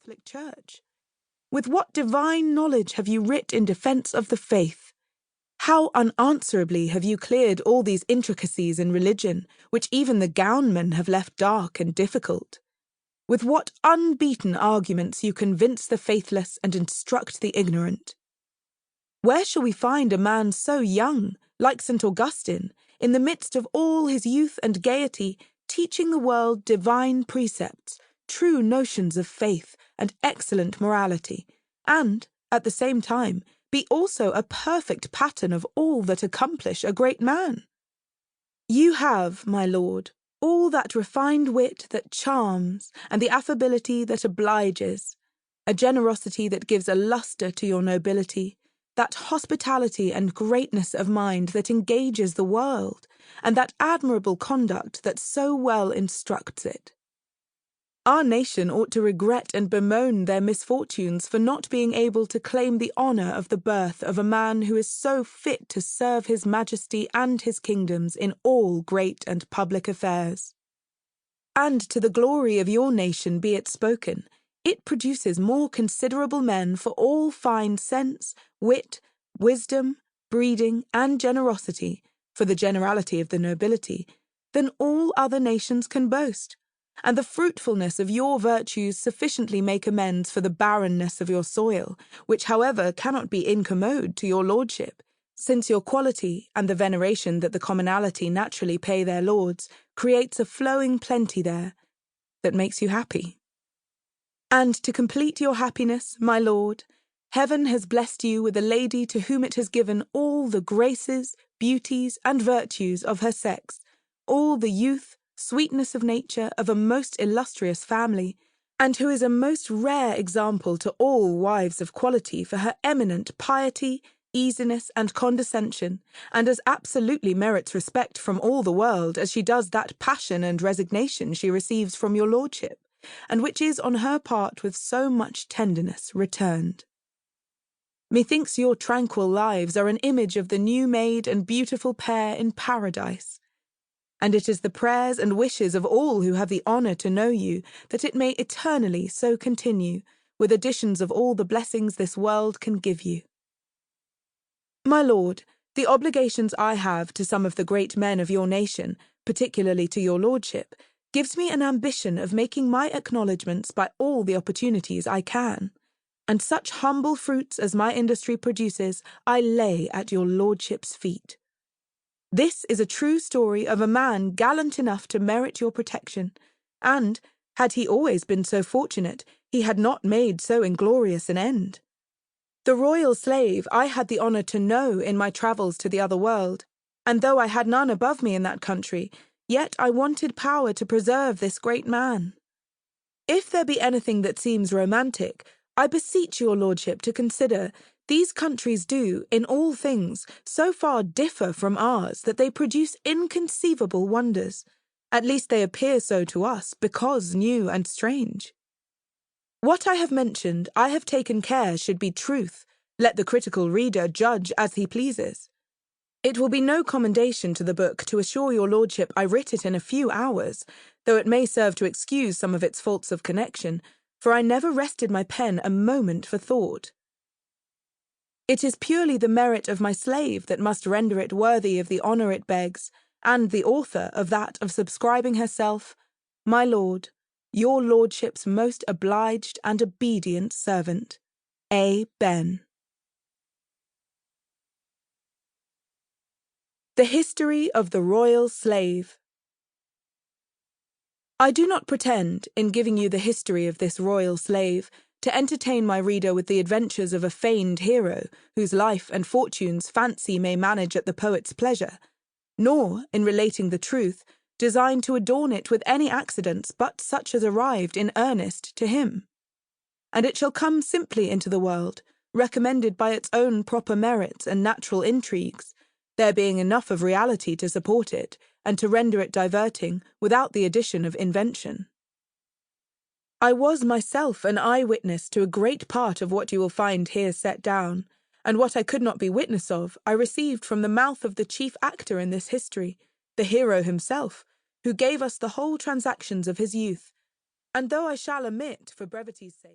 Catholic Church? With what divine knowledge have you writ in defence of the faith? How unanswerably have you cleared all these intricacies in religion, which even the gownmen have left dark and difficult? With what unbeaten arguments you convince the faithless and instruct the ignorant? Where shall we find a man so young, like St. Augustine, in the midst of all his youth and gaiety, teaching the world divine precepts, true notions of faith, and excellent morality, and, at the same time, be also a perfect pattern of all that accomplish a great man? You have, my lord, all that refined wit that charms, and the affability that obliges, a generosity that gives a lustre to your nobility, that hospitality and greatness of mind that engages the world, and that admirable conduct that so well instructs it. Our nation ought to regret and bemoan their misfortunes for not being able to claim the honour of the birth of a man who is so fit to serve his majesty and his kingdoms in all great and public affairs. And to the glory of your nation be it spoken, it produces more considerable men for all fine sense, wit, wisdom, breeding, and generosity, for the generality of the nobility, than all other nations can boast. And the fruitfulness of your virtues sufficiently make amends for the barrenness of your soil, which however cannot be incommode to your lordship, since your quality and the veneration that the commonalty naturally pay their lords creates a flowing plenty there that makes you happy. And to complete your happiness, my lord, heaven has blessed you with a lady to whom it has given all the graces, beauties, and virtues of her sex, all the youth, sweetness of nature of a most illustrious family, and who is a most rare example to all wives of quality for her eminent piety, easiness, and condescension, and as absolutely merits respect from all the world as she does that passion and resignation she receives from your lordship, and which is on her part with so much tenderness returned. Methinks your tranquil lives are an image of the new-made and beautiful pair in paradise, and it is the prayers and wishes of all who have the honour to know you that it may eternally so continue, with additions of all the blessings this world can give you. My lord, the obligations I have to some of the great men of your nation, particularly to your lordship, gives me an ambition of making my acknowledgments by all the opportunities I can, and such humble fruits as my industry produces I lay at your lordship's feet. This is a true story of a man gallant enough to merit your protection, and, had he always been so fortunate, he had not made so inglorious an end. The royal slave I had the honour to know in my travels to the other world, and though I had none above me in that country, yet I wanted power to preserve this great man. If there be anything that seems romantic, I beseech your lordship to consider these countries do, in all things, so far differ from ours that they produce inconceivable wonders. At least they appear so to us, because new and strange. What I have mentioned, I have taken care should be truth. Let the critical reader judge as he pleases. It will be no commendation to the book to assure your lordship I writ it in a few hours, though it may serve to excuse some of its faults of connection, for I never rested my pen a moment for thought. It is purely the merit of my slave that must render it worthy of the honour it begs, and the author of that of subscribing herself, my lord, your lordship's most obliged and obedient servant, A. Behn. The History of the Royal Slave. I do not pretend, in giving you the history of this royal slave, to entertain my reader with the adventures of a feigned hero, whose life and fortunes fancy may manage at the poet's pleasure, nor, in relating the truth, design to adorn it with any accidents but such as arrived in earnest to him. And it shall come simply into the world, recommended by its own proper merits and natural intrigues, there being enough of reality to support it, and to render it diverting, without the addition of invention. I was myself an eye-witness to a great part of what you will find here set down, and what I could not be witness of I received from the mouth of the chief actor in this history, the hero himself, who gave us the whole transactions of his youth, and though I shall omit, for brevity's sake,